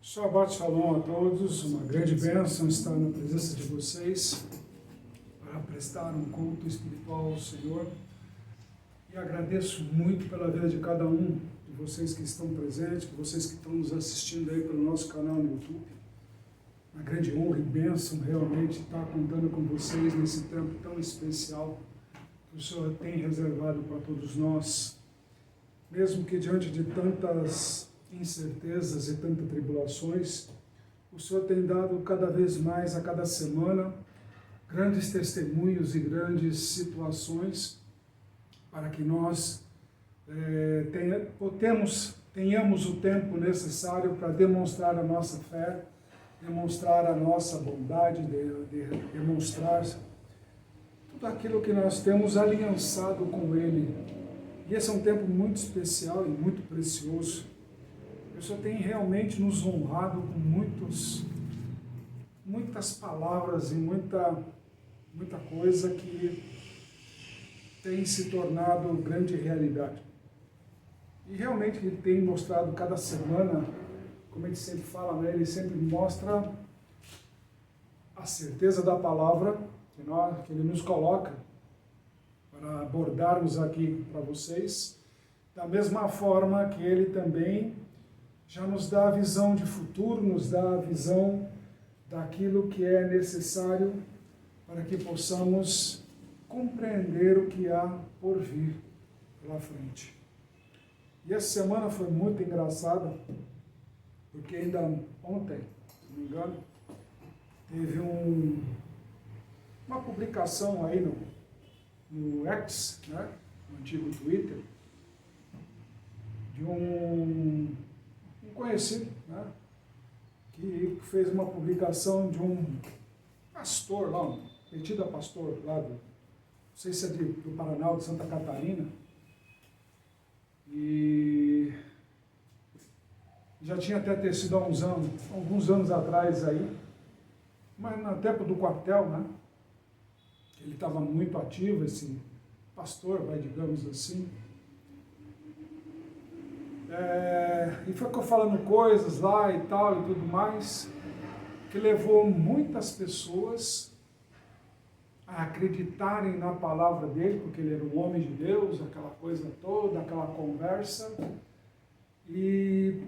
Shabbat Shalom a todos, uma grande bênção estar na presença de vocês para prestar um culto espiritual ao Senhor. E agradeço muito pela vida de cada um de vocês que estão presentes, de vocês que estão nos assistindo aí pelo nosso canal no YouTube. Uma grande honra e bênção realmente estar contando com vocês nesse tempo tão especial que o Senhor tem reservado para todos nós. Mesmo que diante de tantas incertezas e tantas tribulações, o Senhor tem dado cada vez mais, a cada semana, grandes testemunhos e grandes situações para que nós tenhamos o tempo necessário para demonstrar a nossa fé, demonstrar a nossa bondade, demonstrar tudo aquilo que nós temos aliançado com Ele. E esse é um tempo muito especial e muito precioso. O Senhor tem realmente nos honrado com muitas palavras e muita coisa que tem se tornado grande realidade. E realmente Ele tem mostrado cada semana, como Ele sempre fala, né? Ele sempre mostra a certeza da palavra que Ele nos coloca para abordarmos aqui para vocês, da mesma forma que Ele também já nos dá a visão de futuro, nos dá a visão daquilo que é necessário para que possamos compreender o que há por vir pela frente. E essa semana foi muito engraçada, porque ainda ontem, se não me engano, teve uma publicação aí no X, né, no antigo Twitter, de um conhecido, né, que fez uma publicação de um pastor lá, um metido a pastor lá não sei se é do Paraná ou de Santa Catarina, e já tinha até ter sido há alguns anos atrás aí, mas no tempo do quartel, né, ele estava muito ativo, esse pastor, digamos assim. E ficou falando coisas lá e tal e tudo mais, que levou muitas pessoas a acreditarem na palavra dele, porque ele era um homem de Deus, aquela coisa toda, aquela conversa. E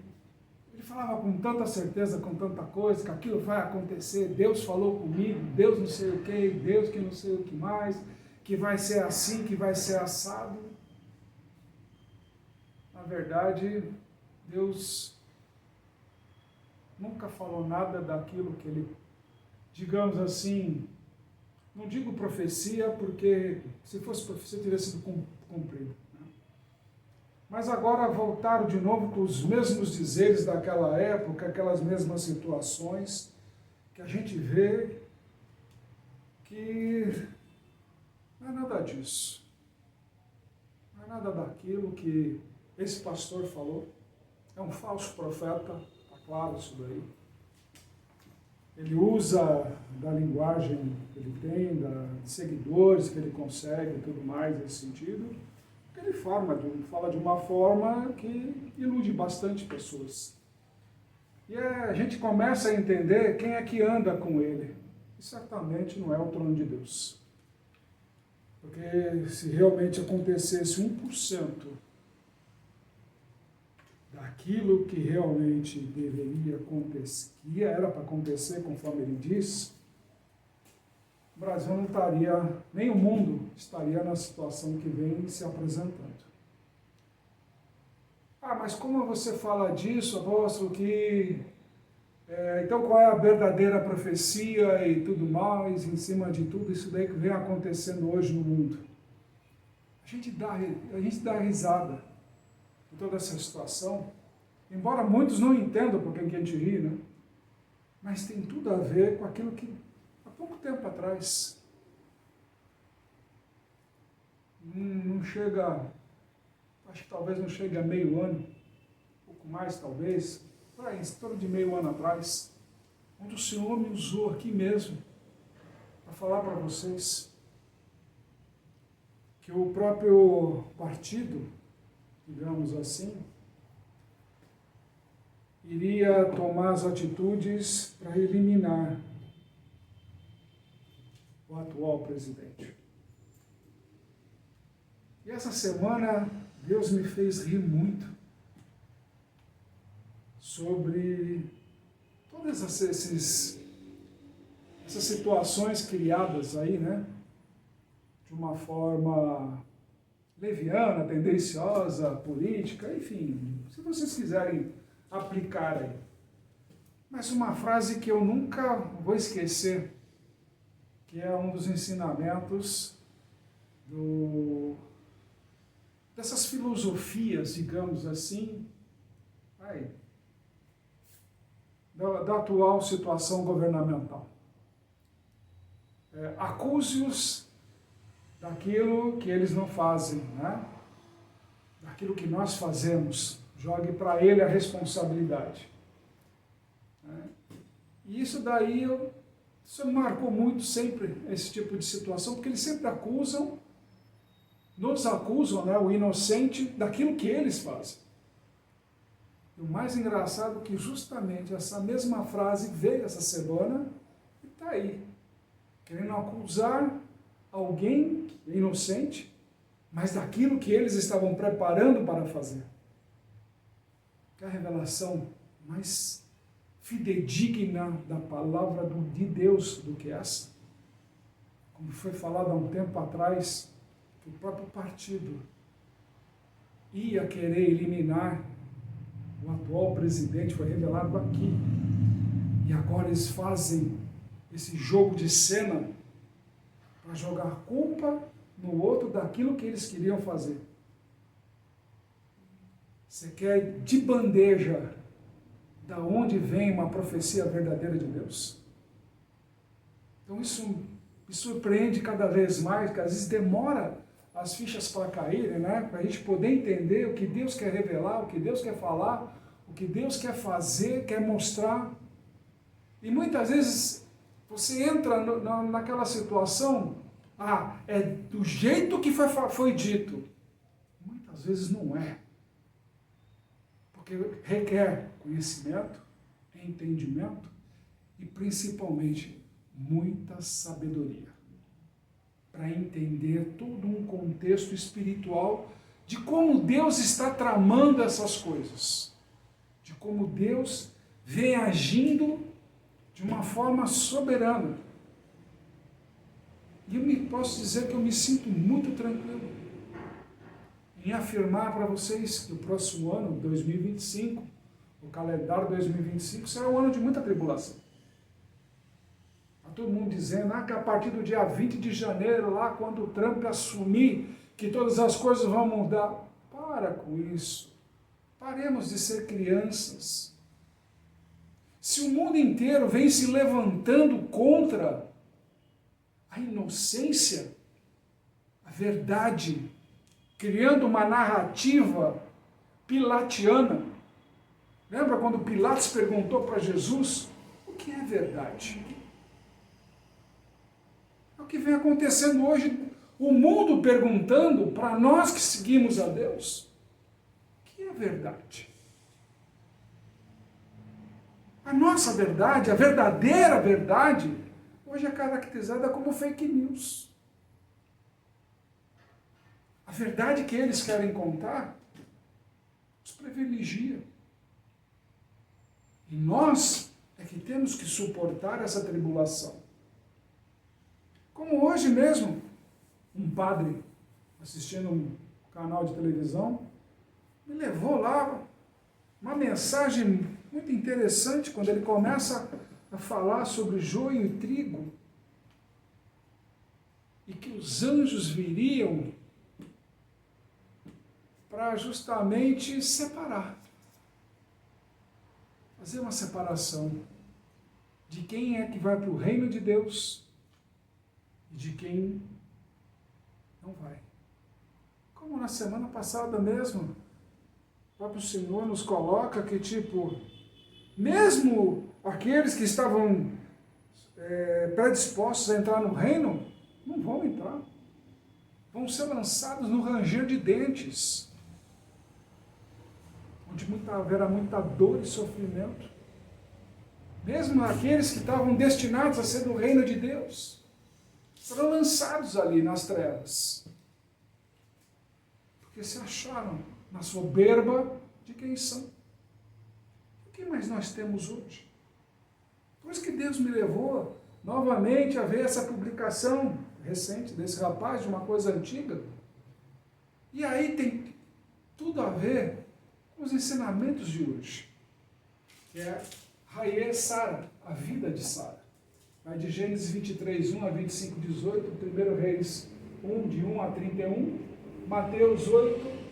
ele falava com tanta certeza, com tanta coisa, que aquilo vai acontecer, Deus falou comigo, Deus não sei o que, Deus que não sei o que mais, que vai ser assim, que vai ser assado. Na verdade, Deus nunca falou nada daquilo que ele, digamos assim, não digo profecia, porque se fosse profecia teria sido cumprido. Mas agora voltaram de novo com os mesmos dizeres daquela época, aquelas mesmas situações, que a gente vê que não é nada disso. Não é nada daquilo que esse pastor falou. É um falso profeta, está claro isso daí. Ele usa da linguagem que ele tem, de seguidores que ele consegue e tudo mais nesse sentido. Ele fala de uma forma que ilude bastante pessoas. E a gente começa a entender quem é que anda com ele. E certamente não é o trono de Deus. Porque se realmente acontecesse 1% daquilo que realmente deveria acontecer, que era para acontecer conforme ele diz, o Brasil não estaria, nem o mundo estaria na situação que vem se apresentando. Mas como você fala disso, apóstolo, então qual é a verdadeira profecia e tudo mais, em cima de tudo isso daí que vem acontecendo hoje no mundo? A gente dá risada de toda essa situação, embora muitos não entendam porque a gente ri, né? Mas tem tudo a ver com aquilo que há pouco tempo atrás, não chega, acho que talvez não chegue a meio ano, um pouco mais talvez, por aí, em torno de meio ano atrás, onde o Senhor me usou aqui mesmo para falar para vocês que o próprio partido, digamos assim, iria tomar as atitudes para eliminar o atual presidente. E essa semana Deus me fez rir muito sobre todas essas situações criadas aí, né? De uma forma leviana, tendenciosa, política, enfim, se vocês quiserem aplicar aí. Mas uma frase que eu nunca vou esquecer, que é um dos ensinamentos dessas filosofias, digamos assim, da atual situação governamental. Acuse-os daquilo que eles não fazem, né? Daquilo que nós fazemos. Jogue para ele a responsabilidade. E isso daí, isso me marcou muito sempre, esse tipo de situação, porque eles sempre nos acusam, né, o inocente, daquilo que eles fazem. E o mais engraçado é que justamente essa mesma frase veio essa semana e está aí, querendo acusar alguém inocente, mas daquilo que eles estavam preparando para fazer. Que a revelação mais fidedigna da palavra de Deus do que essa. Como foi falado há um tempo atrás, que o próprio partido ia querer eliminar o atual presidente, foi revelado aqui. E agora eles fazem esse jogo de cena para jogar culpa no outro daquilo que eles queriam fazer. Você quer de bandeja da onde vem uma profecia verdadeira de Deus? Então isso me surpreende cada vez mais, que às vezes demora as fichas para caírem, né? Para a gente poder entender o que Deus quer revelar, o que Deus quer falar, o que Deus quer fazer, quer mostrar. E muitas vezes você entra naquela situação, é do jeito que foi dito. Muitas vezes não é. Porque requer conhecimento, entendimento e principalmente muita sabedoria para entender todo um contexto espiritual de como Deus está tramando essas coisas, de como Deus vem agindo de uma forma soberana. E eu posso dizer que eu me sinto muito tranquilo em afirmar para vocês que o próximo ano, 2025, o calendário 2025, será um ano de muita tribulação. Está todo mundo dizendo que a partir do dia 20 de janeiro, lá quando o Trump assumir, que todas as coisas vão mudar. Para com isso. Paremos de ser crianças. Se o mundo inteiro vem se levantando contra a inocência, a verdade, criando uma narrativa pilatiana. Lembra quando Pilatos perguntou para Jesus, o que é verdade? É o que vem acontecendo hoje, o mundo perguntando para nós que seguimos a Deus, o que é verdade? A nossa verdade, a verdadeira verdade, hoje é caracterizada como fake news. A verdade que eles querem contar os privilegia. E nós é que temos que suportar essa tribulação. Como hoje mesmo, um padre assistindo um canal de televisão me levou lá uma mensagem muito interessante quando ele começa a falar sobre joio e trigo e que os anjos viriam para justamente separar, fazer uma separação de quem é que vai para o reino de Deus e de quem não vai. Como na semana passada mesmo, o próprio Senhor nos coloca que, mesmo aqueles que estavam predispostos a entrar no reino, não vão entrar. Vão ser lançados no ranger de dentes, onde haverá muita dor e sofrimento. Mesmo aqueles que estavam destinados a ser do reino de Deus, serão lançados ali nas trevas. Porque se acharam na soberba de quem são. O que mais nós temos hoje? Por isso que Deus me levou novamente a ver essa publicação recente desse rapaz, de uma coisa antiga. E aí tem tudo a ver com os ensinamentos de hoje. Que é Haye Sara, a vida de Sara. Vai de Gênesis 23, 1 a 25, 18, 1 Reis 1, de 1 a 31, Mateus 8,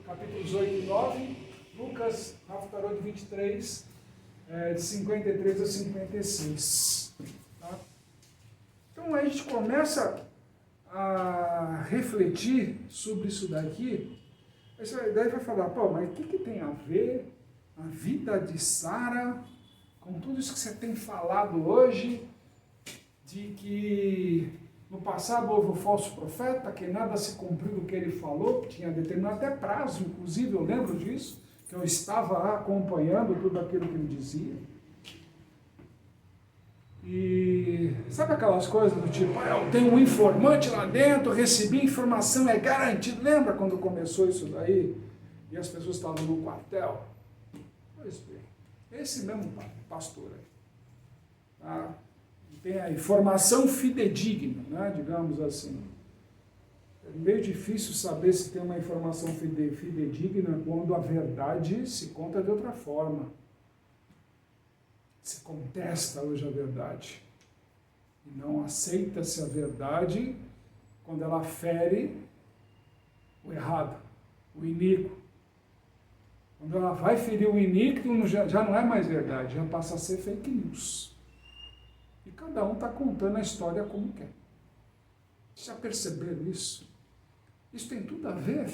capítulos 8 e 9, Lucas, Haftarot 23, de 53 a 56. Tá? Então a gente começa a refletir sobre isso daqui, daí vai falar, pô, mas o que tem a ver a vida de Sara com tudo isso que você tem falado hoje, de que no passado houve um falso profeta, que nada se cumpriu do que ele falou, que tinha determinado até prazo, inclusive eu lembro disso, que eu estava acompanhando tudo aquilo que ele dizia. E sabe aquelas coisas do tipo, eu tenho um informante lá dentro, recebi informação, é garantido. Lembra quando começou isso daí? E as pessoas estavam no quartel? Pois bem, esse mesmo pastor aí, tá? Tem a informação fidedigna, né? Digamos assim. É meio difícil saber se tem uma informação fidedigna quando a verdade se conta de outra forma. Se contesta hoje a verdade. E não aceita-se a verdade quando ela fere o errado, o iníquo. Quando ela vai ferir o iníquo, já não é mais verdade, já passa a ser fake news. E cada um está contando a história como quer. Já perceberam isso? Isso tem tudo a ver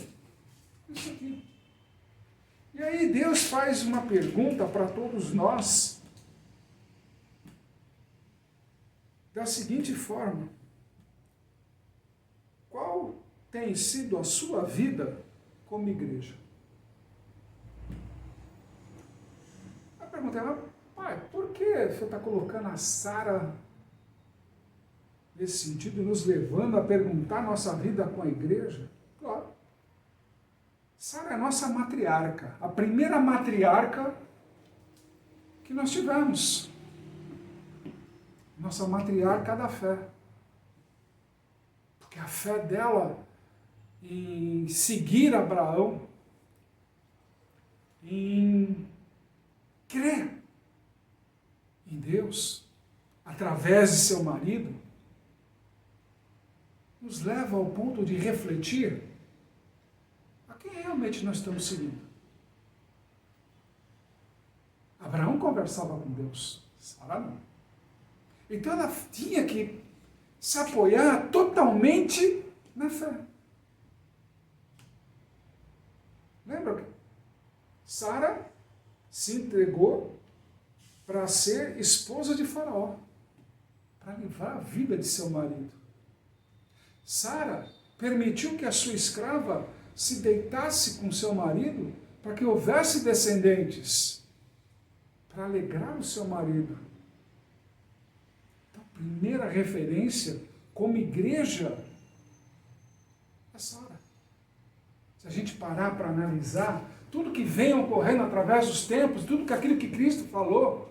com isso aqui. E aí Deus faz uma pergunta para todos nós, da seguinte forma: qual tem sido a sua vida como igreja? A pergunta é, pai, por que você está colocando a Sara nesse sentido, nos levando a perguntar nossa vida com a igreja? Claro. Sara é a nossa matriarca, a primeira matriarca que nós tivemos. Nossa matriarca da fé. Porque a fé dela em seguir Abraão, em crer em Deus, através de seu marido, nos leva ao ponto de refletir a quem realmente nós estamos seguindo. Abraão conversava com Deus, Sara não. Então ela tinha que se apoiar totalmente na fé. Lembra que Sara se entregou para ser esposa de Faraó, para livrar a vida de seu marido. Sara permitiu que a sua escrava se deitasse com seu marido para que houvesse descendentes, para alegrar o seu marido. Então, a primeira referência como igreja é Sara. Se a gente parar para analisar tudo que vem ocorrendo através dos tempos, tudo que aquilo que Cristo falou,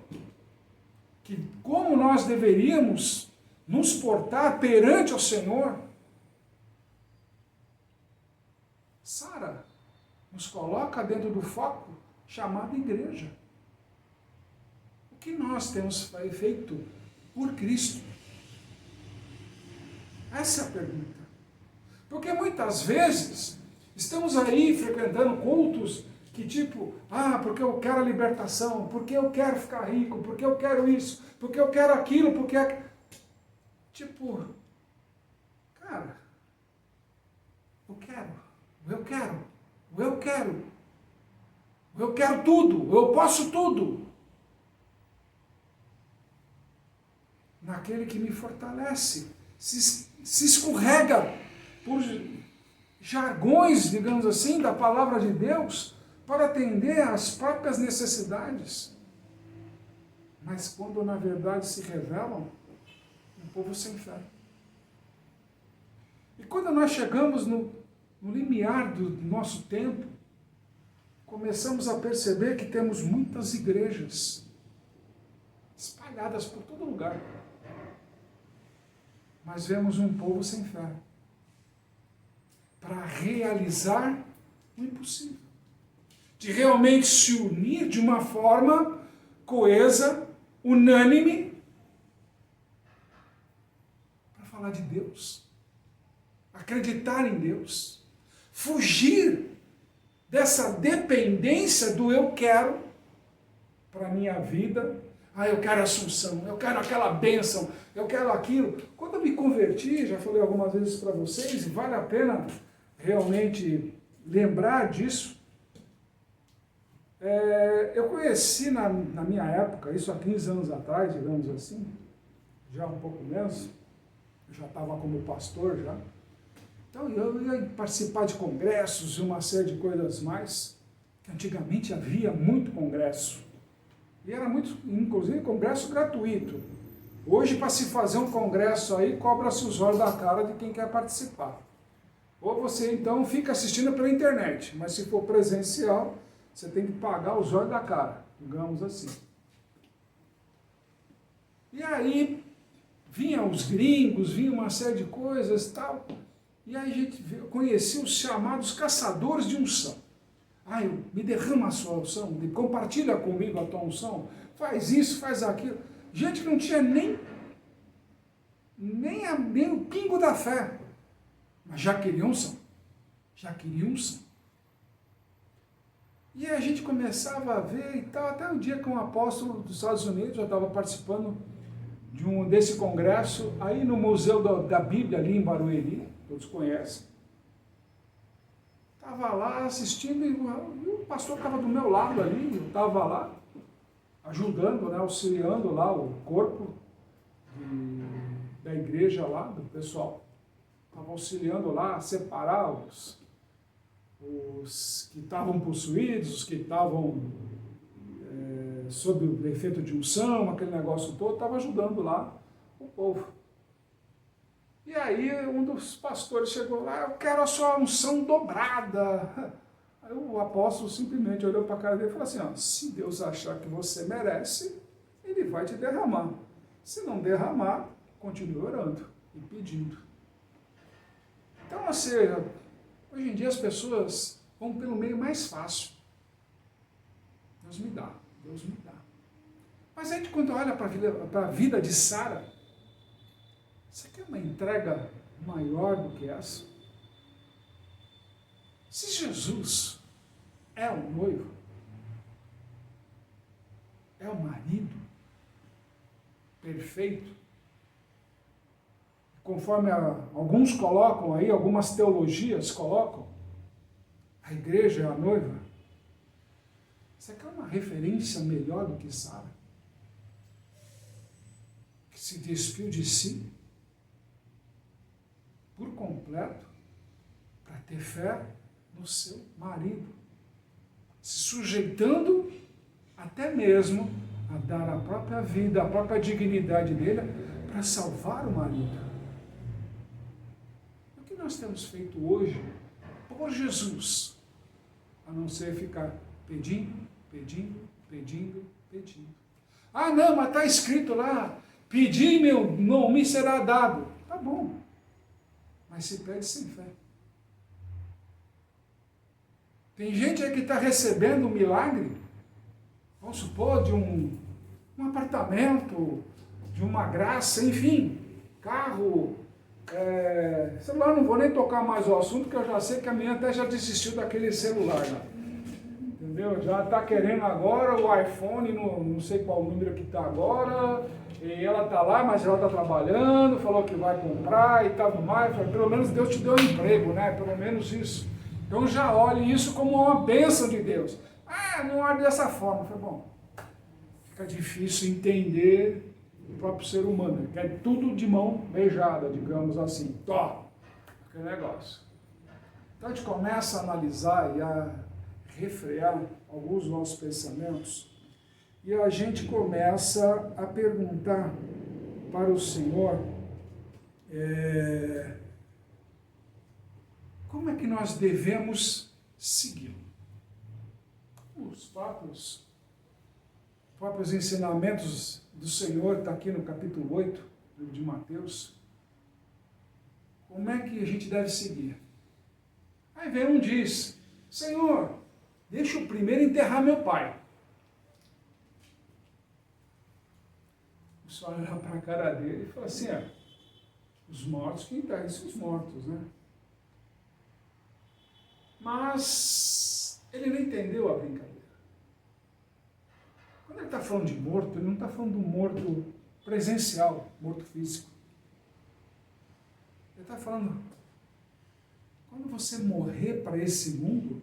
que como nós deveríamos nos portar perante o Senhor, Sara nos coloca dentro do foco chamado igreja. O que nós temos feito por Cristo? Essa é a pergunta. Porque muitas vezes estamos aí frequentando cultos que tipo, porque eu quero a libertação, porque eu quero ficar rico, porque eu quero isso, porque eu quero aquilo, porque... Tipo, cara, eu quero tudo, eu posso tudo. Naquele que me fortalece, se escorrega por jargões, digamos assim, da palavra de Deus, para atender às próprias necessidades. Mas quando na verdade se revelam, um povo sem fé. E quando nós chegamos no limiar do nosso tempo, começamos a perceber que temos muitas igrejas espalhadas por todo lugar. Mas vemos um povo sem fé para realizar o impossível. De realmente se unir de uma forma coesa, unânime, para falar de Deus, acreditar em Deus, fugir dessa dependência do eu quero para a minha vida. Eu quero a Assunção, eu quero aquela bênção, eu quero aquilo. Quando eu me converti, já falei algumas vezes para vocês, e vale a pena realmente lembrar disso. Eu conheci na minha época, isso há 15 anos atrás, digamos assim, já um pouco menos, eu já estava como pastor já. Então eu ia participar de congressos e uma série de coisas mais, que antigamente havia muito congresso. E era muito, inclusive, congresso gratuito. Hoje, para se fazer um congresso aí, cobra-se os olhos da cara de quem quer participar. Ou você, então, fica assistindo pela internet, mas se for presencial, você tem que pagar os olhos da cara, digamos assim. E aí, vinham os gringos, vinha uma série de coisas e tal, e aí a gente conhecia os chamados caçadores de unção. Me derrama a sua unção, compartilha comigo a tua unção, faz isso, faz aquilo. Gente que não tinha nem o pingo da fé, mas já queria unção, E a gente começava a ver e tal, até o dia que um apóstolo dos Estados Unidos, já estava participando desse congresso, aí no Museu da Bíblia, ali em Barueri, todos conhecem. Estava lá assistindo e o pastor estava do meu lado ali, eu estava lá, ajudando, auxiliando lá o corpo da igreja lá, do pessoal. Estava auxiliando lá a separar os que estavam possuídos, os que estavam sob o efeito de unção, aquele negócio todo, estava ajudando lá o povo. E aí um dos pastores chegou lá, eu quero a sua unção dobrada. Aí o apóstolo simplesmente olhou para a cara dele e falou assim, se Deus achar que você merece, ele vai te derramar. Se não derramar, continue orando e pedindo. Então, ou seja, hoje em dia as pessoas vão pelo meio mais fácil. Deus me dá. Mas a gente, quando olha para a vida de Sara, você quer uma entrega maior do que essa? Se Jesus é o noivo, é o marido perfeito, conforme alguns colocam aí, algumas teologias colocam, a igreja é a noiva, você quer uma referência melhor do que Sara? Que se despiu de si por completo para ter fé no seu marido, se sujeitando até mesmo a dar a própria vida, a própria dignidade dele para salvar o marido. O que nós temos feito hoje por Jesus, a não ser ficar pedindo. Não, mas está escrito lá, pedi meu nome será dado. Tá bom, mas se pede sem fé. Tem gente aí que está recebendo um milagre, vamos supor, de um apartamento, de uma graça, enfim, carro, celular, não vou nem tocar mais o assunto, porque eu já sei que a minha até já desistiu daquele celular lá. Entendeu? Já está querendo agora o iPhone, não sei qual número que está agora, e ela está lá, mas ela está trabalhando, falou que vai comprar e tal mais, pelo menos Deus te deu um emprego, né? Pelo menos isso. Então já olhe isso como uma bênção de Deus. Não olhe dessa forma. Falei, bom, fica difícil entender o próprio ser humano. Ele quer tudo de mão beijada, digamos assim. Aquele negócio. Então a gente começa a analisar e a refrear alguns dos nossos pensamentos e a gente começa a perguntar para o Senhor como é que nós devemos segui-lo. Os próprios ensinamentos do Senhor está aqui no capítulo 8 de Mateus. Como é que a gente deve seguir? Aí vem um e diz, Senhor, deixa eu primeiro enterrar meu pai. O Senhor olha para a cara dele e fala assim, os mortos que enterrem seus mortos, né? Mas ele não entendeu a brincadeira. Quando ele está falando de morto, ele não está falando do morto presencial, morto físico. Ele está falando, quando você morrer para esse mundo,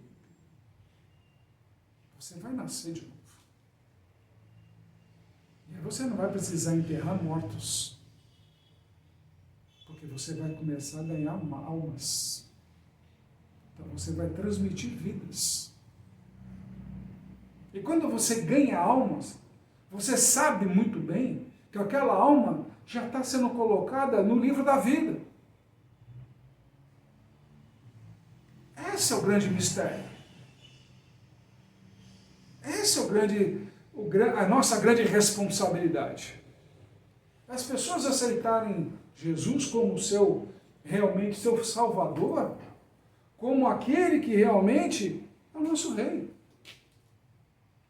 você vai nascer de novo. E aí você não vai precisar enterrar mortos, porque você vai começar a ganhar almas. Então você vai transmitir vidas. E quando você ganha almas, você sabe muito bem que aquela alma já está sendo colocada no livro da vida. Esse é o grande mistério. Esse é a nossa grande responsabilidade. As pessoas aceitarem Jesus como realmente seu Salvador, como aquele que realmente é o nosso Rei.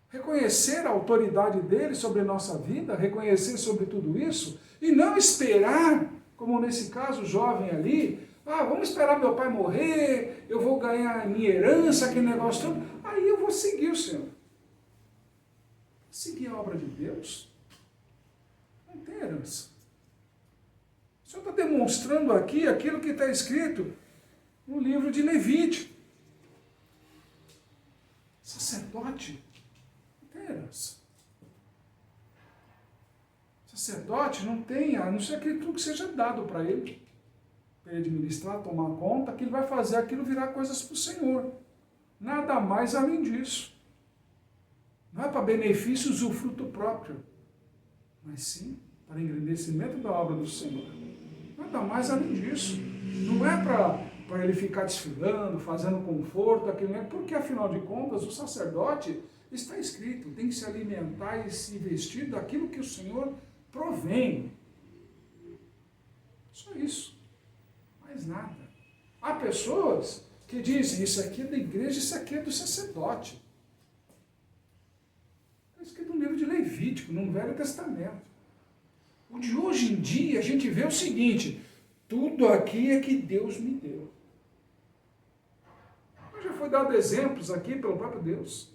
Reconhecer a autoridade dele sobre a nossa vida, reconhecer sobre tudo isso, e não esperar, como nesse caso o jovem ali, vamos esperar meu pai morrer, eu vou ganhar a minha herança, aquele negócio todo, aí eu vou seguir o Senhor. Seguir a obra de Deus? Não tem herança. O Senhor está demonstrando aqui aquilo que está escrito no livro de Levítico. Sacerdote não tem herança. Sacerdote não tem, a não ser que tudo que seja dado para ele administrar, tomar conta, que ele vai fazer aquilo virar coisas para o Senhor. Nada mais além disso. Não é para benefício usufruto próprio, mas sim para engrandecimento da obra do Senhor. Nada mais além disso. Não é para ele ficar desfilando, fazendo conforto, porque afinal de contas o sacerdote está escrito, tem que se alimentar e se vestir daquilo que o Senhor provém. Só isso. Mais nada. Há pessoas que dizem, isso aqui é da igreja, isso aqui é do sacerdote. Está escrito no livro de Levítico, no Velho Testamento. O de hoje em dia, a gente vê o seguinte, tudo aqui é que Deus me deu. Já foi dado exemplos aqui pelo próprio Deus.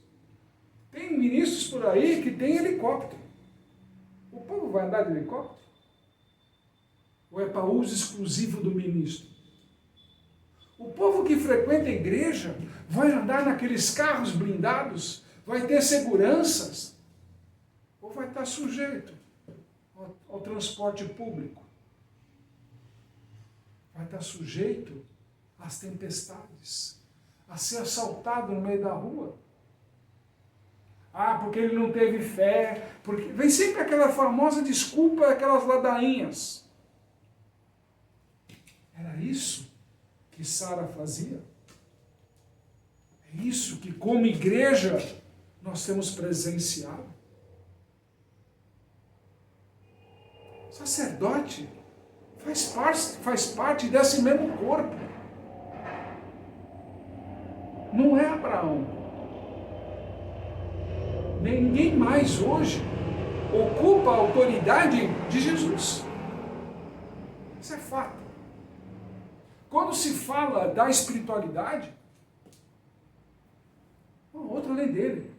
Tem ministros por aí que tem helicóptero. O povo vai andar de helicóptero? Ou é para uso exclusivo do ministro? O povo que frequenta a igreja vai andar naqueles carros blindados? Vai ter seguranças? Ou vai estar sujeito ao transporte público? Vai estar sujeito às tempestades, a ser assaltado no meio da rua. Porque ele não teve fé, porque vem sempre aquela famosa desculpa, aquelas ladainhas. Era isso que Sara fazia. É isso que, como igreja, nós temos presenciado. Sacerdote faz parte desse mesmo corpo. Não é Abraão. Ninguém mais hoje ocupa a autoridade de Jesus. Isso é fato. Quando se fala da espiritualidade, outra além dele.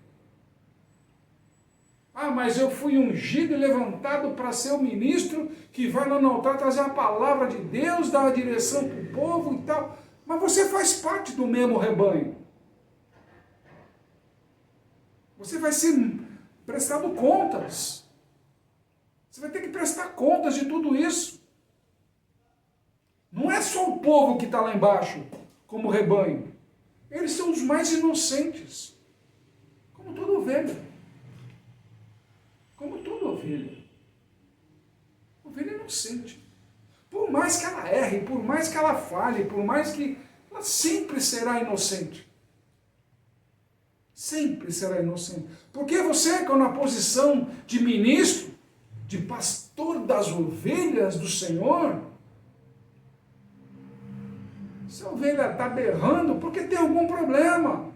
Mas eu fui ungido e levantado para ser o ministro que vai lá no altar trazer a palavra de Deus, dar a direção para o povo e tal. Mas você faz parte do mesmo rebanho. Você vai ser prestado contas. Você vai ter que prestar contas de tudo isso. Não é só o povo que está lá embaixo, como rebanho. Eles são os mais inocentes. como toda ovelha. Como toda ovelha. Ovelha é inocente. Por mais que ela erre, por mais que ela falhe, por mais que... ela sempre será inocente. Sempre será inocente. Porque você, quando na posição de ministro, de pastor das ovelhas do Senhor, se a ovelha está berrando, porque tem algum problema.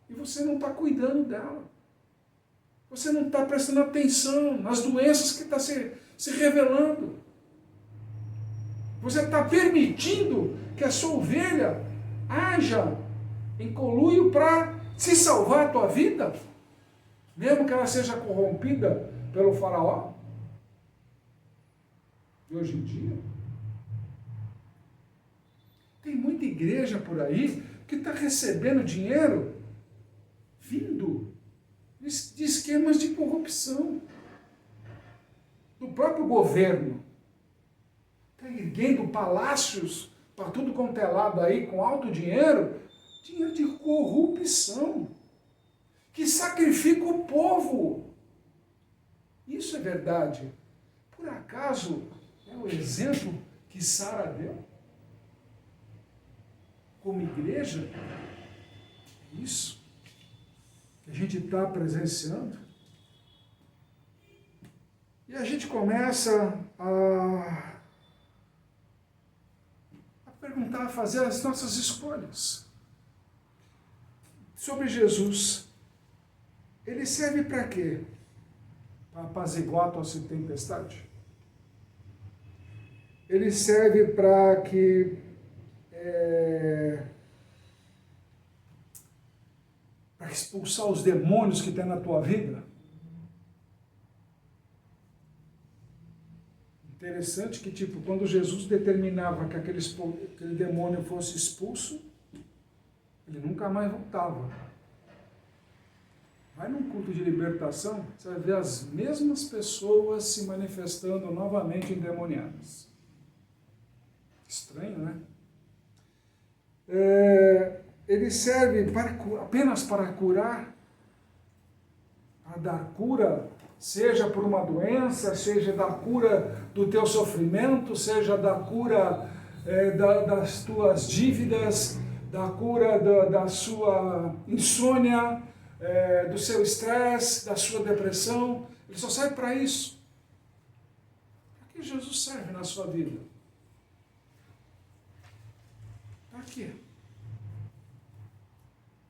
E você não está cuidando dela. Você não está prestando atenção nas doenças que estão se revelando. Você está permitindo que a sua ovelha haja em conluio para se salvar a tua vida? Mesmo que ela seja corrompida pelo faraó? E hoje em dia, tem muita igreja por aí que está recebendo dinheiro vindo de esquemas de corrupção do próprio governo. Está erguendo palácios para tudo quanto é lado aí, com alto dinheiro de corrupção, que sacrifica o povo. Isso é verdade. Por acaso é o exemplo que Sara deu? Como igreja? É isso que a gente está presenciando. E a gente começa a perguntar, a fazer as nossas escolhas. Sobre Jesus, ele serve para quê? Para apaziguar a tua tempestade? Ele serve para que para expulsar os demônios que tem na tua vida? Interessante que, tipo, quando Jesus determinava que aquele demônio fosse expulso, ele nunca mais voltava. Vai num culto de libertação, você vai ver as mesmas pessoas se manifestando novamente endemoniadas. Estranho, né? Ele serve apenas para curar, para dar cura, seja por uma doença, seja da cura do teu sofrimento, seja da cura das tuas dívidas, da cura da sua insônia, do seu estresse, da sua depressão. Ele só serve para isso. Para que Jesus serve na sua vida? Para quê?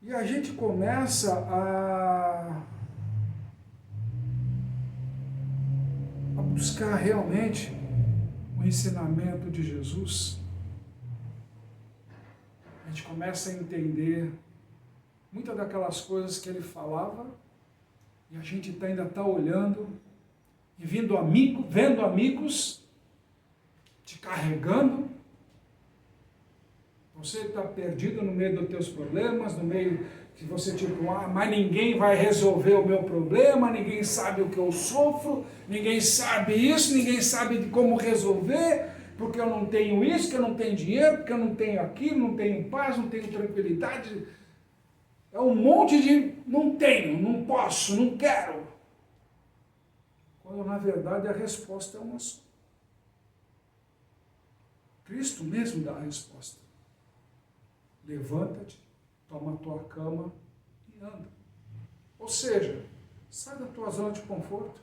E a gente começa a buscar realmente o ensinamento de Jesus. A gente começa a entender muitas daquelas coisas que ele falava, e a gente ainda está olhando e vendo amigos te carregando. Você está perdido no meio dos teus problemas, no meio que você mas ninguém vai resolver o meu problema, ninguém sabe o que eu sofro, ninguém sabe isso, ninguém sabe de como resolver, porque eu não tenho isso, porque eu não tenho dinheiro, porque eu não tenho aquilo, não tenho paz, não tenho tranquilidade. É um monte de não tenho, não posso, não quero. Quando na verdade a resposta é uma só. Cristo mesmo dá a resposta. Levanta-te, toma a tua cama e anda. Ou seja, sai da tua zona de conforto.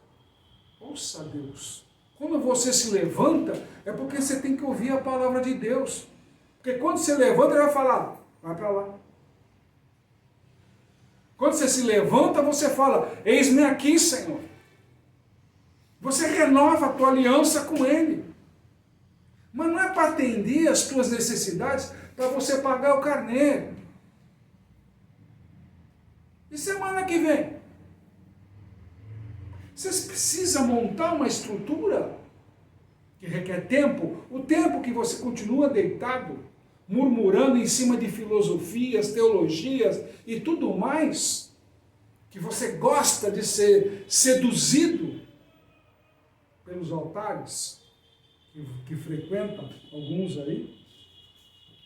Ouça a Deus. Quando você se levanta, é porque você tem que ouvir a palavra de Deus. Porque quando você levanta, ele vai falar, vai para lá. Quando você se levanta, você fala, eis-me aqui, Senhor. Você renova a tua aliança com Ele. Mas não é para atender as tuas necessidades, para você pagar o carnê. E semana que vem? Vocês precisam montar uma estrutura que requer tempo, o tempo que você continua deitado, murmurando em cima de filosofias, teologias e tudo mais, que você gosta de ser seduzido pelos altares, que frequentam alguns aí.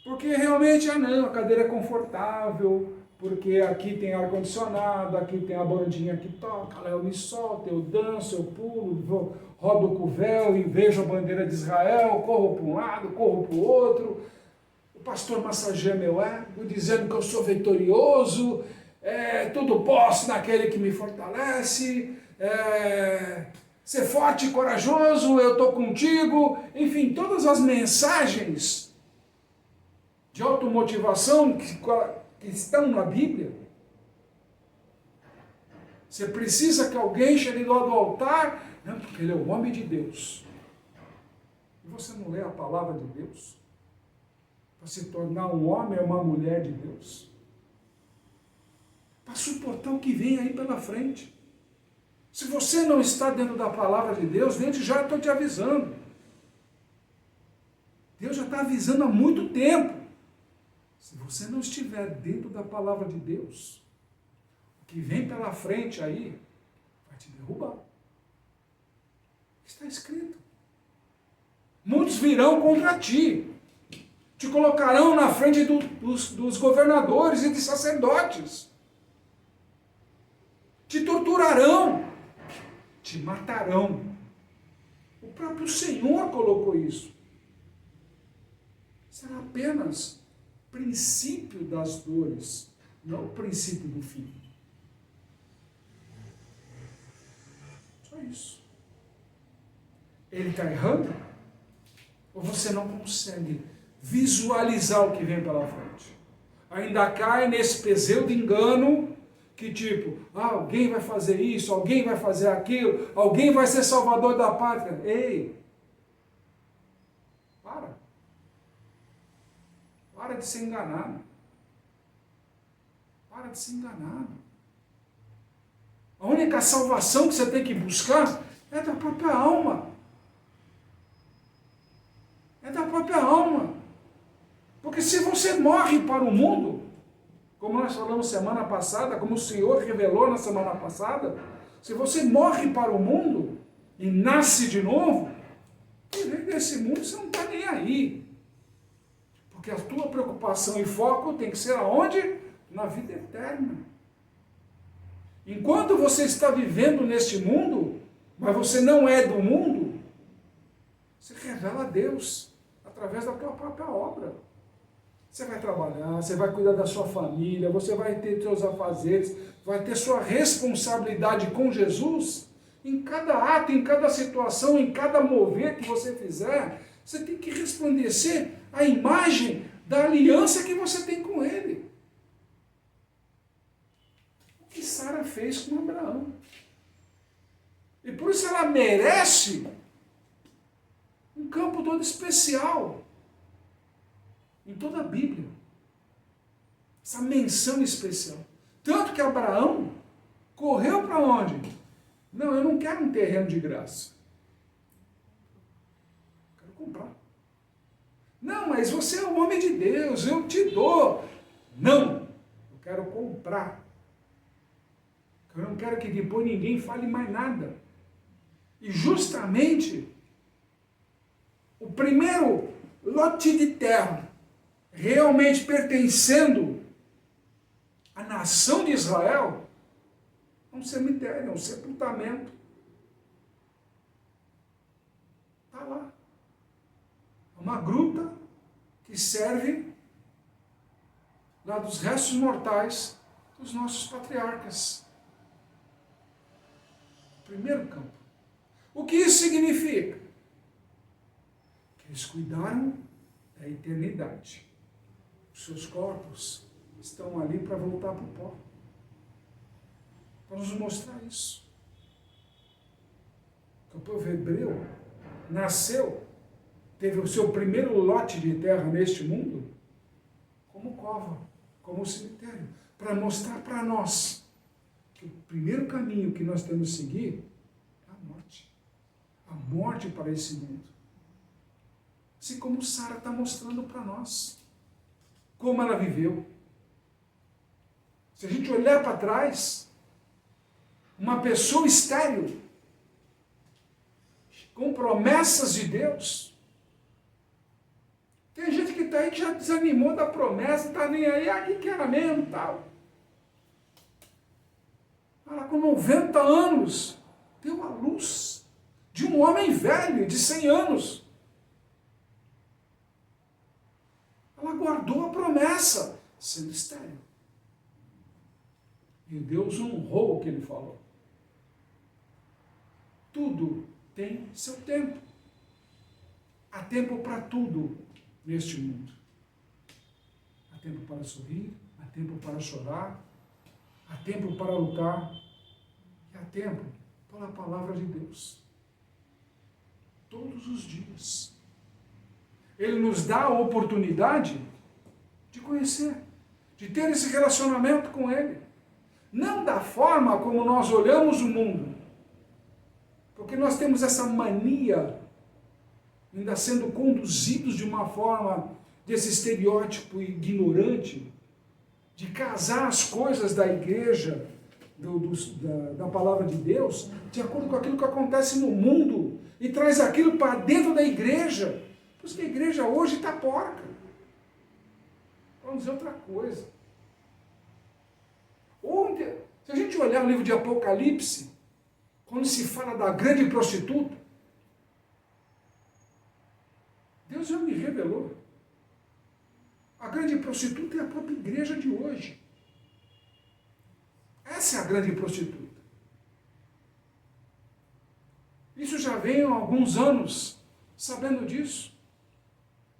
Porque realmente, não, a cadeira é confortável, porque aqui tem ar-condicionado, aqui tem a bandinha que toca, lá eu me solto, eu danço, eu pulo, rodo o covel e vejo a bandeira de Israel, corro para um lado, corro para o outro. O pastor massageia meu ego, dizendo que eu sou vitorioso, tudo posso naquele que me fortalece, ser forte e corajoso, eu estou contigo. Enfim, todas as mensagens de automotivação que estão na Bíblia. Você precisa que alguém chegue lá do altar, não, porque ele é o homem de Deus. E você não lê a palavra de Deus para se tornar um homem ou uma mulher de Deus? Para suportar o que vem aí pela frente. Se você não está dentro da palavra de Deus, desde já estou te avisando. Deus já está avisando há muito tempo. Se você não estiver dentro da palavra de Deus, o que vem pela frente aí vai te derrubar. Está escrito. Muitos virão contra ti, te colocarão na frente dos governadores e de sacerdotes, te torturarão, te matarão. O próprio Senhor colocou isso. Será apenas princípio das dores, não o princípio do fim. Só isso. Ele está errando? Ou você não consegue visualizar o que vem pela frente? Ainda cai nesse peseu de engano que tipo, alguém vai fazer isso, alguém vai fazer aquilo, alguém vai ser salvador da pátria. Ei! Para de ser enganado. Para de ser enganado. A única salvação que você tem que buscar é da própria alma. É da própria alma. Porque se você morre para o mundo, como nós falamos semana passada, como o Senhor revelou na semana passada, se você morre para o mundo e nasce de novo, viver desse mundo você não está nem aí. Porque a tua preocupação e foco tem que ser aonde? Na vida eterna. Enquanto você está vivendo neste mundo, mas você não é do mundo, você revela a Deus através da tua própria obra. Você vai trabalhar, você vai cuidar da sua família, você vai ter seus afazeres, vai ter sua responsabilidade com Jesus. Em cada ato, em cada situação, em cada mover que você fizer, você tem que resplandecer a imagem da aliança que você tem com Ele. O que Sara fez com Abraão. E por isso ela merece um campo todo especial em toda a Bíblia. Essa menção especial. Tanto que Abraão correu para onde? Não, eu não quero um terreno de graça. Quero comprar. Não, mas você é um homem de Deus, eu te dou. Não, eu quero comprar. Eu não quero que depois ninguém fale mais nada. E justamente, o primeiro lote de terra, realmente pertencendo à nação de Israel, é um cemitério, é um sepultamento. Está lá. É uma gruta que serve lá dos restos mortais dos nossos patriarcas. Primeiro campo. O que isso significa? Que eles cuidaram da eternidade. Os seus corpos estão ali para voltar para o pó. Para nos mostrar isso. O povo hebreu nasceu, teve o seu primeiro lote de terra neste mundo, como cova, como cemitério, para mostrar para nós que o primeiro caminho que nós temos que seguir é a morte. A morte para esse mundo. Assim como Sara está mostrando para nós. Como ela viveu. Se a gente olhar para trás, uma pessoa estéril, com promessas de Deus. Tem gente que 80 aí que já desanimou da promessa, tá nem aí, aqui que era mesmo, tal. Ela com 90 anos deu a luz de um homem velho, de 100 anos. Ela guardou a promessa, sendo estéril. E Deus honrou o que ele falou. Tudo tem seu tempo. Há tempo para tudo neste mundo. Há tempo para sorrir, há tempo para chorar, há tempo para lutar e há tempo para a palavra de Deus. Todos os dias. Ele nos dá a oportunidade de conhecer, de ter esse relacionamento com Ele. Não da forma como nós olhamos o mundo, porque nós temos essa mania, ainda sendo conduzidos de uma forma desse estereótipo ignorante, de casar as coisas da igreja, da palavra de Deus, de acordo com aquilo que acontece no mundo, e traz aquilo para dentro da igreja. Por isso que a igreja hoje está porca. Vamos dizer outra coisa. Se a gente olhar o livro de Apocalipse, quando se fala da grande prostituta, Deus já me revelou. A grande prostituta é a própria igreja de hoje. Essa é a grande prostituta. Isso já vem há alguns anos sabendo disso.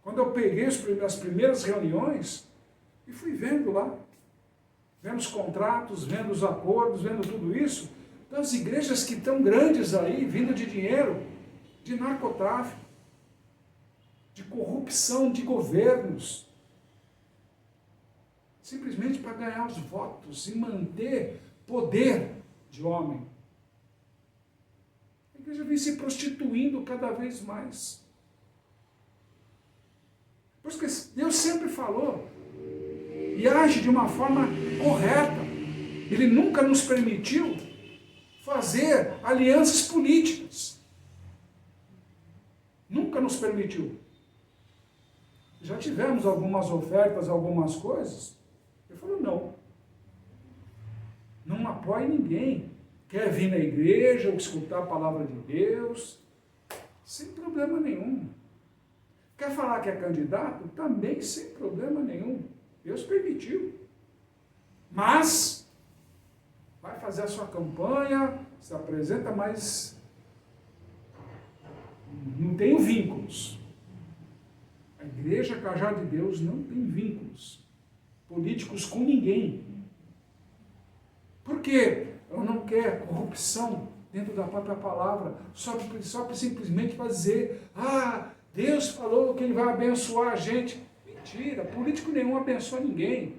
Quando eu peguei as primeiras reuniões e fui vendo lá, vendo os contratos, vendo os acordos, vendo tudo isso, das igrejas que estão grandes aí, vindo de dinheiro, de narcotráfico, de corrupção de governos, simplesmente para ganhar os votos e manter poder de homem. A igreja vem se prostituindo cada vez mais. Por isso que Deus sempre falou e age de uma forma correta. Ele nunca nos permitiu fazer alianças políticas. Nunca nos permitiu. Já tivemos algumas ofertas, algumas coisas. Ele falou, não. Não apoie ninguém. Quer vir na igreja ou escutar a palavra de Deus? Sem problema nenhum. Quer falar que é candidato? Também sem problema nenhum. Deus permitiu. Mas vai fazer a sua campanha, se apresenta, mas não tem vínculos. A igreja Cajado de Deus não tem vínculos políticos com ninguém. Por quê? Ela não quer corrupção dentro da própria palavra, só simplesmente para dizer, Deus falou que Ele vai abençoar a gente. Mentira, político nenhum abençoa ninguém,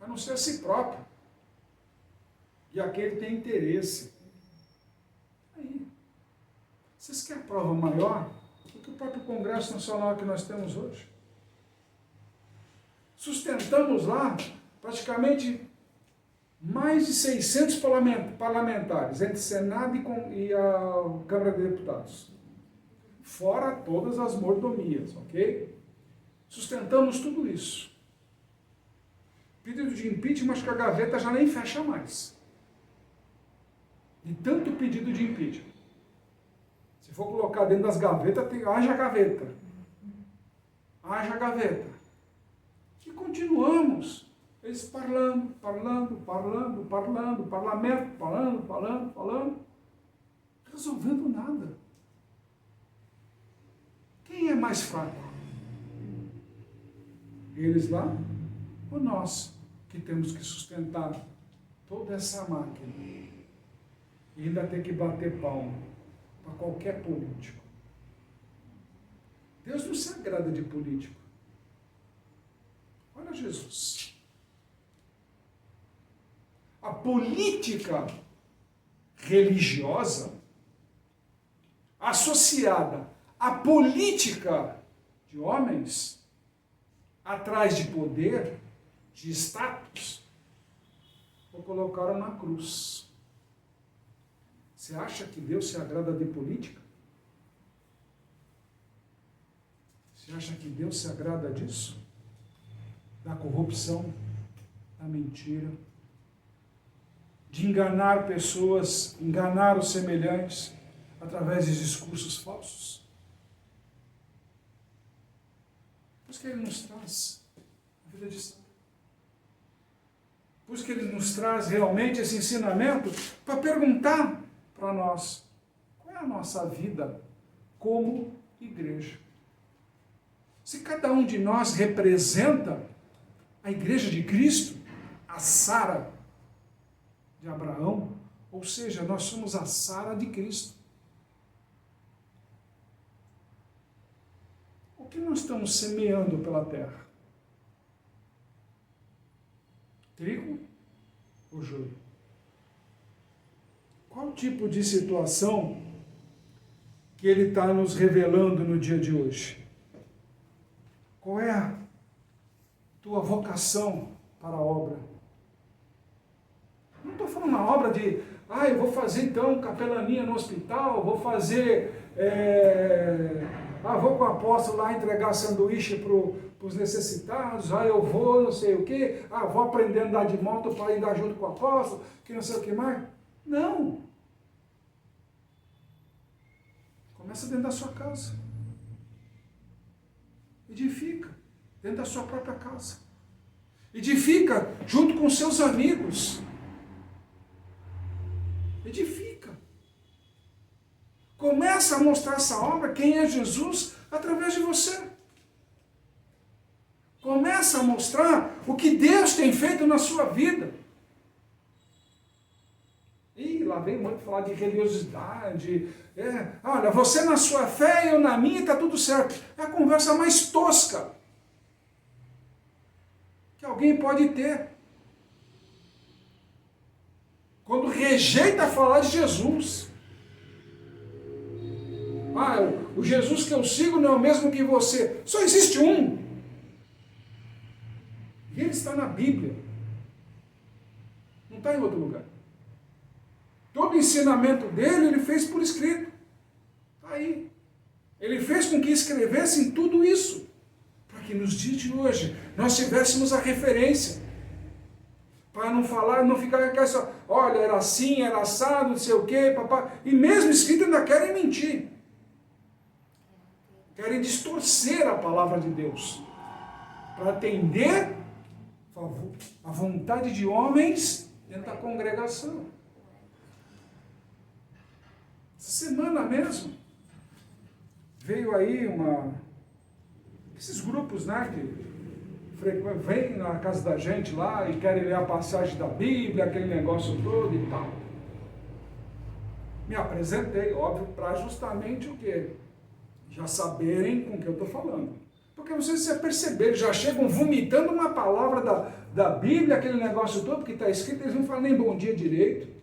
a não ser a si próprio. E aquele tem interesse. Aí, vocês querem a prova maior do que o próprio Congresso Nacional que nós temos hoje? Sustentamos lá praticamente mais de 600 parlamentares, entre Senado e a Câmara de Deputados. Fora todas as mordomias, ok? Sustentamos tudo isso. Pedido de impeachment, acho que a gaveta já nem fecha mais. De tanto pedido de impeachment. Se for colocar dentro das gavetas, haja gaveta. Haja gaveta. E continuamos. Eles falando, parlamento, falando. Resolvendo nada. Quem é mais fraco? Eles lá ou nós, que temos que sustentar toda essa máquina e ainda ter que bater palma para qualquer político? Deus não se agrada de político. Olha Jesus. A política religiosa associada à política de homens atrás de poder, de status, o colocaram na cruz. Você acha que Deus se agrada de política? Se Você acha que Deus se agrada disso? Da corrupção, da mentira, de enganar pessoas, enganar os semelhantes através de discursos falsos? Por isso que Ele nos traz a vida de santo. Por isso que Ele nos traz realmente esse ensinamento para perguntar para nós, qual é a nossa vida como igreja? Se cada um de nós representa a igreja de Cristo, a Sara de Abraão, ou seja, nós somos a Sara de Cristo. O que nós estamos semeando pela terra? Trigo ou joio? Qual tipo de situação que Ele está nos revelando no dia de hoje? Qual é a tua vocação para a obra? Não estou falando na obra de, eu vou fazer então capelania no hospital, vou fazer, vou com o apóstolo lá entregar sanduíche para os necessitados, eu vou não sei o quê, vou aprender a andar de moto para ir dar junto com o apóstolo, que não sei o que mais. Não. Começa dentro da sua casa. Edifica dentro da sua própria casa. Edifica junto com seus amigos. Edifica. Começa a mostrar essa obra, quem é Jesus, através de você. Começa a mostrar o que Deus tem feito na sua vida. E lá vem muito falar de religiosidade. Olha, você na sua fé e eu na minha, está tudo certo. É a conversa mais tosca que alguém pode ter. Quando rejeita falar de Jesus. O Jesus que eu sigo não é o mesmo que você. Só existe um. E ele está na Bíblia. Não está em outro lugar. Todo o ensinamento dele, ele fez por escrito. Está aí. Ele fez com que escrevessem tudo isso. Para que nos dias de hoje nós tivéssemos a referência. Para não falar, não ficar com essa, olha, era assim, era assado, não sei o quê, papá. E mesmo escrito ainda querem mentir. Querem distorcer a palavra de Deus. Para atender a vontade de homens dentro da congregação. Essa semana mesmo, veio aí esses grupos, né, que vêm na casa da gente lá e querem ler a passagem da Bíblia, aquele negócio todo e tal. Me apresentei, óbvio, para justamente o quê? Já saberem com o que eu estou falando. Porque vocês já perceberam, já chegam vomitando uma palavra da Bíblia, aquele negócio todo que está escrito, eles não falam nem bom dia direito.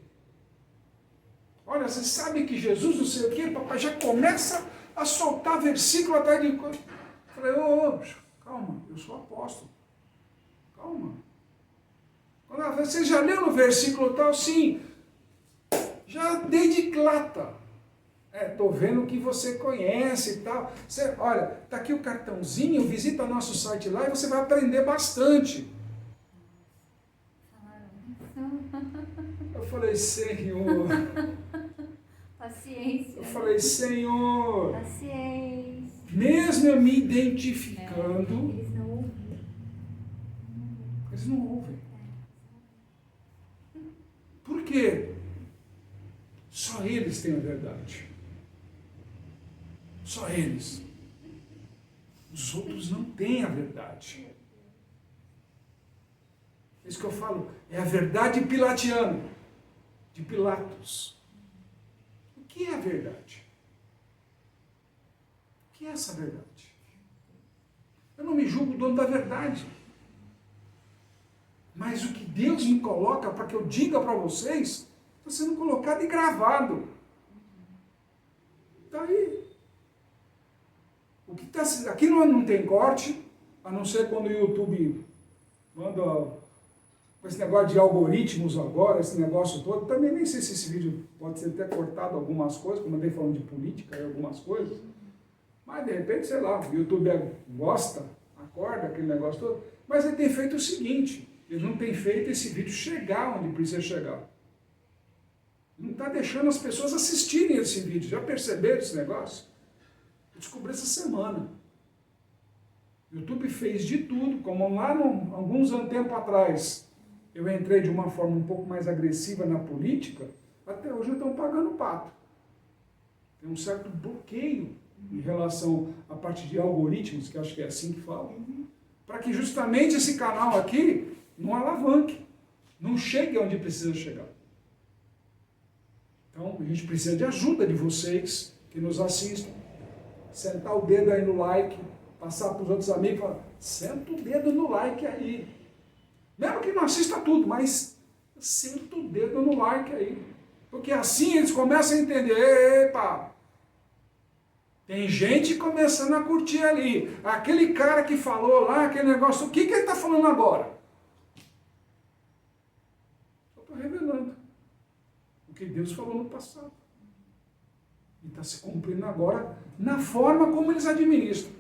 Olha, você sabe que Jesus, não sei o quê, papai já começa a soltar versículo atrás de coisa. Falei, calma, eu sou apóstolo. Calma. Você já leu no versículo tal? Sim. Já dei de clata. Estou vendo que você conhece e tal. Olha, está aqui o cartãozinho, visita nosso site lá e você vai aprender bastante. Eu falei, Senhor. Paciência. Eu falei, Senhor. Paciência. Mesmo eu me identificando. Eles não ouvem. Eles não ouvem. Por quê? Só eles têm a verdade. Só eles. Os outros não têm a verdade. É isso que eu falo. É a verdade pilatiana. De Pilatos. O que é a verdade? O que é essa verdade? Eu não me julgo dono da verdade. Mas o que Deus me coloca para que eu diga para vocês, está sendo colocado e gravado. Está aí. Aqui não tem corte, a não ser quando o YouTube manda com esse negócio de algoritmos agora, esse negócio todo. Também nem sei se esse vídeo pode ser até cortado algumas coisas, como eu andei falando de política e algumas coisas. Mas de repente, sei lá, o YouTube gosta, acorda, aquele negócio todo. Mas ele tem feito o seguinte, ele não tem feito esse vídeo chegar onde precisa chegar. Não está deixando as pessoas assistirem esse vídeo. Já perceberam esse negócio? Eu descobri essa semana. O YouTube fez de tudo, como lá alguns anos tempo atrás eu entrei de uma forma um pouco mais agressiva na política, até hoje estão pagando pato. Tem um certo bloqueio em relação à parte de algoritmos, que acho que é assim que fala, para que justamente esse canal aqui não alavanque, não chegue onde precisa chegar. Então, a gente precisa de ajuda de vocês que nos assistem. Sentar o dedo aí no like, passar para os outros amigos e falar, senta o dedo no like aí. Mesmo que não assista tudo, mas senta o dedo no like aí. Porque assim eles começam a entender, epa, tem gente começando a curtir ali. Aquele cara que falou lá, aquele negócio, o que ele está falando agora? Só estou revelando o que Deus falou no passado. E está se cumprindo agora na forma como eles administram.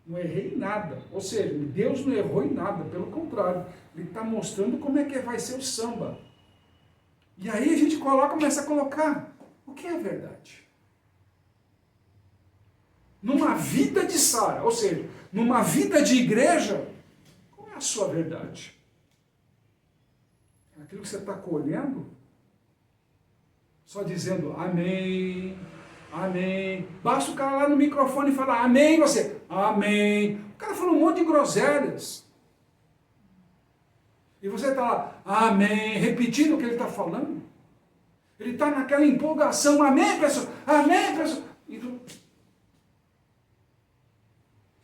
Não errei em nada. Ou seja, Deus não errou em nada, pelo contrário. Ele está mostrando como é que vai ser o samba. E aí a gente começa a colocar o que é verdade. Numa vida de Sara, ou seja, numa vida de igreja, qual é a sua verdade? É aquilo que você está colhendo? Só dizendo amém, amém. Basta o cara lá no microfone falar amém, você, amém. O cara falou um monte de groselhas. E você está lá, amém, repetindo o que ele está falando. Ele está naquela empolgação, amém, pessoal, amém, pessoal.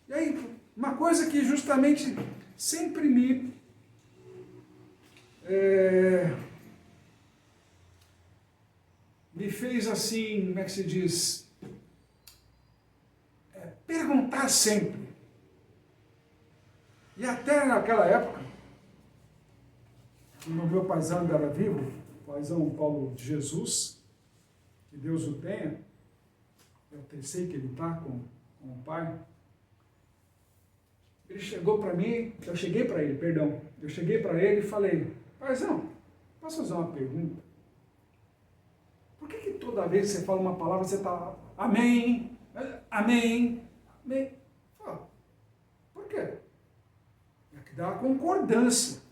E aí, uma coisa que justamente sempre me fez assim, como é que se diz? Perguntar sempre. E até naquela época, quando o meu paizão ainda era vivo, o paizão Paulo de Jesus, que Deus o tenha, eu sei que ele está com o pai. Ele chegou para mim, eu cheguei para ele e falei, paizão, posso fazer uma pergunta? Por que toda vez que você fala uma palavra, você está amém, amém, amém? Fala, por quê? É que dá uma concordância.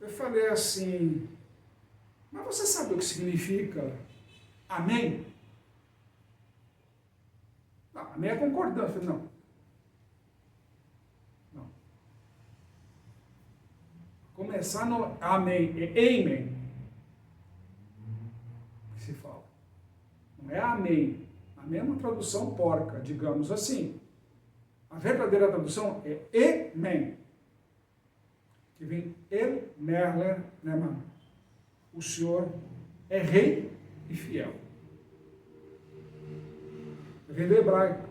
Eu falei assim, mas você sabe o que significa amém? Não, amém é concordância. Eu falei, não. Começar no amém, é amen, que se fala. Não é amém. Amém é uma tradução porca, digamos assim. A verdadeira tradução é amen, que vem el merler, né, mano? O Senhor é rei e fiel. Vem do hebraico.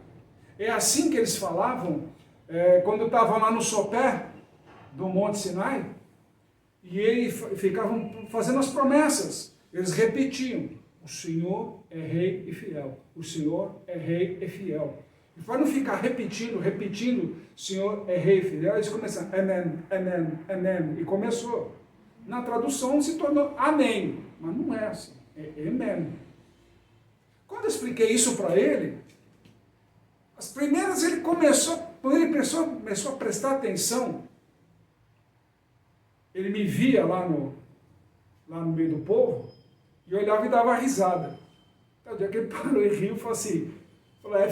É assim que eles falavam quando estavam lá no sopé do Monte Sinai. E eles ficavam fazendo as promessas. Eles repetiam, o Senhor é rei e fiel. O Senhor é rei e fiel. E para não ficar repetindo, Senhor é rei e fiel, eles começaram, amém, amém, amém. E começou. Na tradução se tornou amém. Mas não é assim, é amém. Quando eu expliquei isso para ele, as primeiras quando ele começou a prestar atenção, ele me via lá no meio do povo, e eu olhava e dava risada. Até o dia que ele parou e riu, falou assim,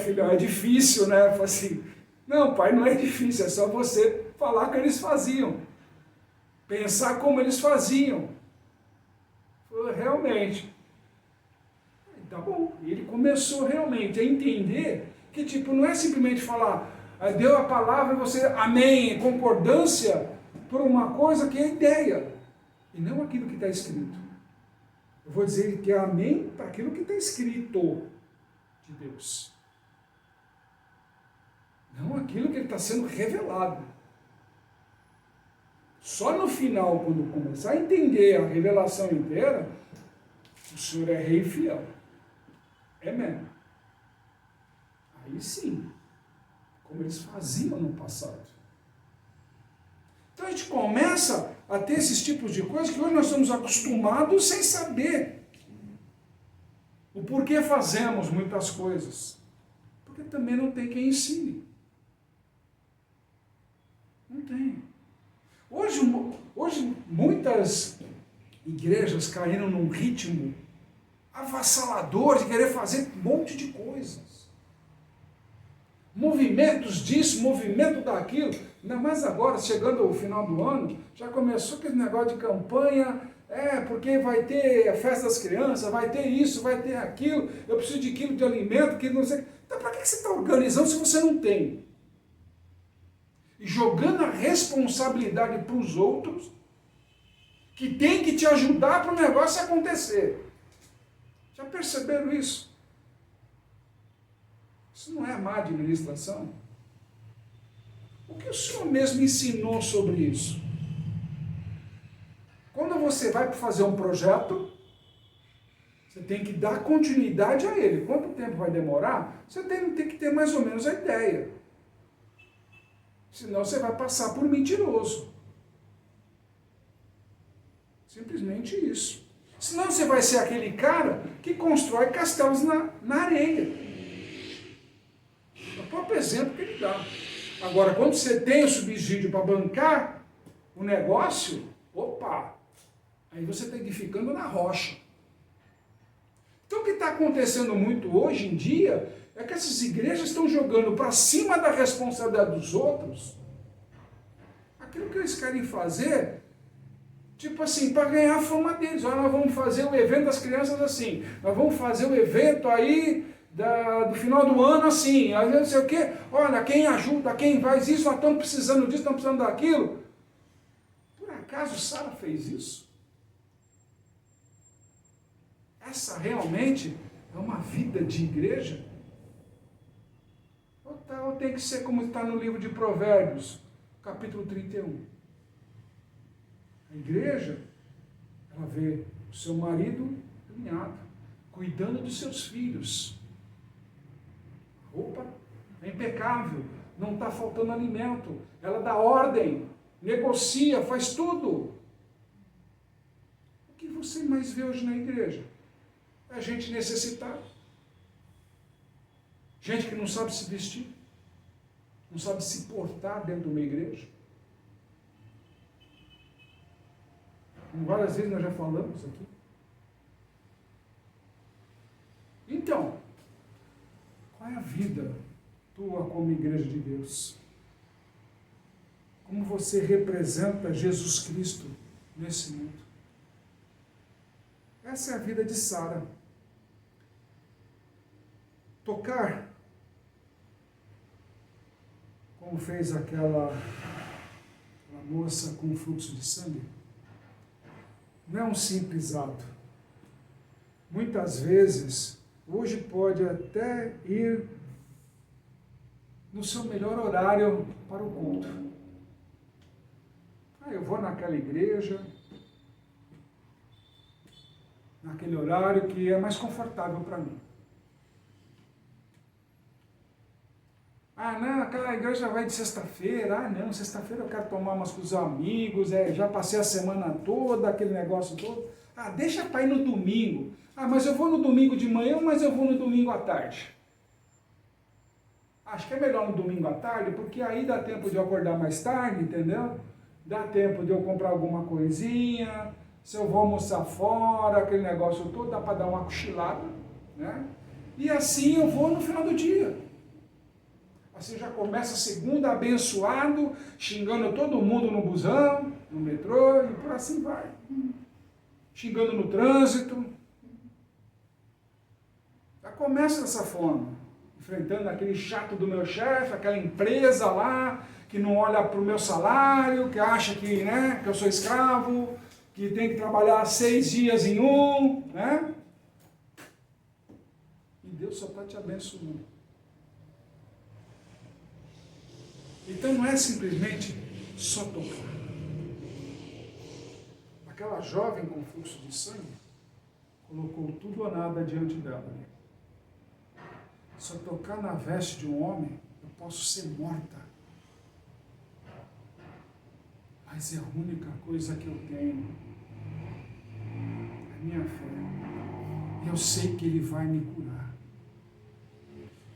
filhão, é difícil, né? Falei assim, não, pai, não é difícil, é só você falar o que eles faziam. Pensar como eles faziam. Falei, realmente. Tá bom. E ele começou realmente a entender que, tipo, não é simplesmente falar, deu a palavra e você, amém, concordância, por uma coisa que é ideia, e não aquilo que está escrito. Eu vou dizer que é amém para aquilo que está escrito de Deus. Não aquilo que está sendo revelado. Só no final, quando começar a entender a revelação inteira, o Senhor é rei e fiel. Amém. Aí sim, como eles faziam no passado. Então a gente começa a ter esses tipos de coisas que hoje nós estamos acostumados sem saber o porquê fazemos muitas coisas. Porque também não tem quem ensine. Não tem. Hoje muitas igrejas caíram num ritmo avassalador de querer fazer um monte de coisas. Movimentos disso, movimento daquilo. Ainda mais agora, chegando ao final do ano, já começou aquele negócio de campanha, porque vai ter a festa das crianças, vai ter isso, vai ter aquilo, eu preciso de quilo de alimento, que não sei. Então para que você está organizando se você não tem? E jogando a responsabilidade para os outros, que tem que te ajudar para o negócio acontecer. Já perceberam isso? Isso não é má administração? O que o Senhor mesmo ensinou sobre isso? Quando você vai fazer um projeto, você tem que dar continuidade a ele. Quanto tempo vai demorar? Você tem que ter mais ou menos a ideia. Senão você vai passar por mentiroso. Simplesmente isso. Senão você vai ser aquele cara que constrói castelos na areia. É o próprio exemplo que ele dá. Agora, quando você tem o subsídio para bancar o negócio, opa, aí você está edificando na rocha. Então o que está acontecendo muito hoje em dia é que essas igrejas estão jogando para cima da responsabilidade dos outros aquilo que eles querem fazer, tipo assim, para ganhar a fama deles. Olha, nós vamos fazer o evento das crianças assim, nós vamos fazer o evento aí do final do ano assim, não sei o quê, olha, quem ajuda, quem faz isso, nós estamos precisando disso, estamos precisando daquilo. Por acaso Sara fez isso? Essa realmente é uma vida de igreja? Ou tem que ser como está no livro de Provérbios, capítulo 31. A igreja, ela vê o seu marido alinhado, cuidando dos seus filhos. A roupa é impecável, não está faltando alimento, ela dá ordem, negocia, faz tudo. O que você mais vê hoje na igreja? É gente necessitada. Gente que não sabe se vestir, não sabe se portar dentro de uma igreja. Como várias vezes nós já falamos aqui. Então, qual é a vida tua como igreja de Deus? Como você representa Jesus Cristo nesse mundo? Essa é a vida de Sara. Tocar, como fez aquela moça com fluxo de sangue, não é um simples ato. Muitas vezes, hoje pode até ir no seu melhor horário para o culto. Eu vou naquela igreja, naquele horário que é mais confortável para mim. Não, aquela igreja vai de sexta-feira. Não, sexta-feira eu quero tomar umas com os amigos, já passei a semana toda, aquele negócio todo. Deixa para ir no domingo. Mas eu vou no domingo de manhã, mas eu vou no domingo à tarde. Acho que é melhor no domingo à tarde, porque aí dá tempo de eu acordar mais tarde, entendeu? Dá tempo de eu comprar alguma coisinha, se eu vou almoçar fora, aquele negócio todo, dá para dar uma cochilada, né? E assim eu vou no final do dia. Assim já começa a segunda abençoado, xingando todo mundo no busão, no metrô, e por assim vai. Xingando no trânsito. Já começa dessa forma, enfrentando aquele chato do meu chefe, aquela empresa lá, que não olha para o meu salário, que acha que, que eu sou escravo, que tem que trabalhar 6 dias em um, né? E Deus só está te abençoando. Então não é simplesmente só tocar. Aquela jovem com fluxo de sangue colocou tudo ou nada diante dela. Se eu tocar na veste de um homem, eu posso ser morta. Mas é a única coisa que eu tenho. É a minha fé. E eu sei que Ele vai me curar.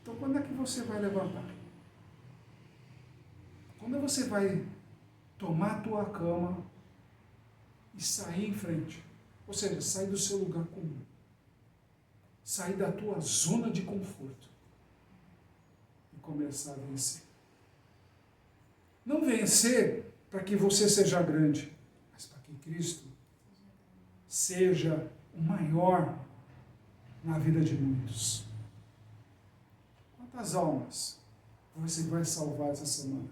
Então, quando é que você vai levantar? Quando você vai tomar a tua cama e sair em frente? Ou seja, sair do seu lugar comum. Sair da tua zona de conforto. E começar a vencer. Não vencer para que você seja grande, mas para que Cristo seja o maior na vida de muitos. Quantas almas você vai salvar essa semana?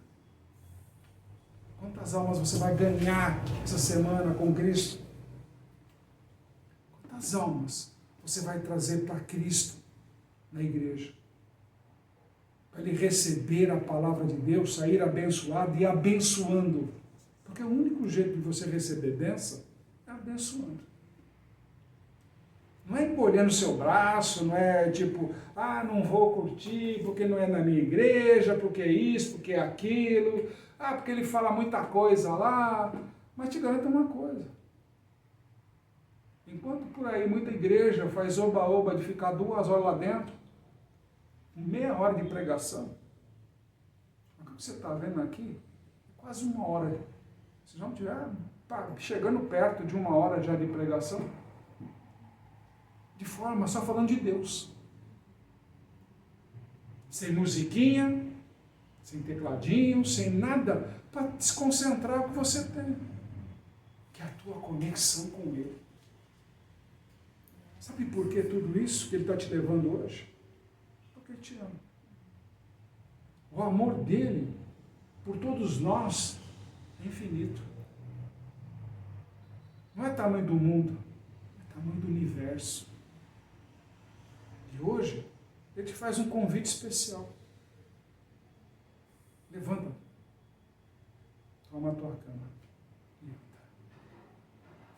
Quantas almas você vai ganhar essa semana com Cristo? Quantas almas você vai trazer para Cristo na igreja? Para ele receber a palavra de Deus, sair abençoado e abençoando. Porque o único jeito de você receber bênção é abençoando. Não é encolhendo o seu braço, não é tipo, não vou curtir porque não é na minha igreja, porque é isso, porque é aquilo, porque ele fala muita coisa lá. Mas te garanto uma coisa. Enquanto por aí muita igreja faz oba-oba de ficar 2 horas lá dentro, meia hora de pregação, o que você está vendo aqui é quase 1 hora. Se não tiver chegando perto de 1 hora já de pregação, de forma só falando de Deus. Sem musiquinha, sem tecladinho, sem nada, para desconcentrar o que você tem, que é a tua conexão com Ele. Sabe por que tudo isso que Ele está te levando hoje? Porque Ele te ama. O amor dele por todos nós é infinito. Não é tamanho do mundo, é tamanho do universo. E hoje, Ele te faz um convite especial. Levanta. Toma a tua cama. Levanta.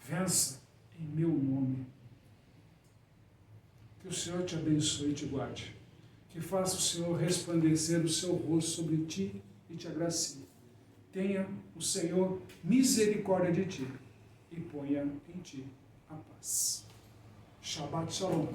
Vença em meu nome. Que o Senhor te abençoe e te guarde. Que faça o Senhor resplandecer o seu rosto sobre ti e te agracie. Tenha o Senhor misericórdia de ti e ponha em ti a paz. Shabbat Shalom.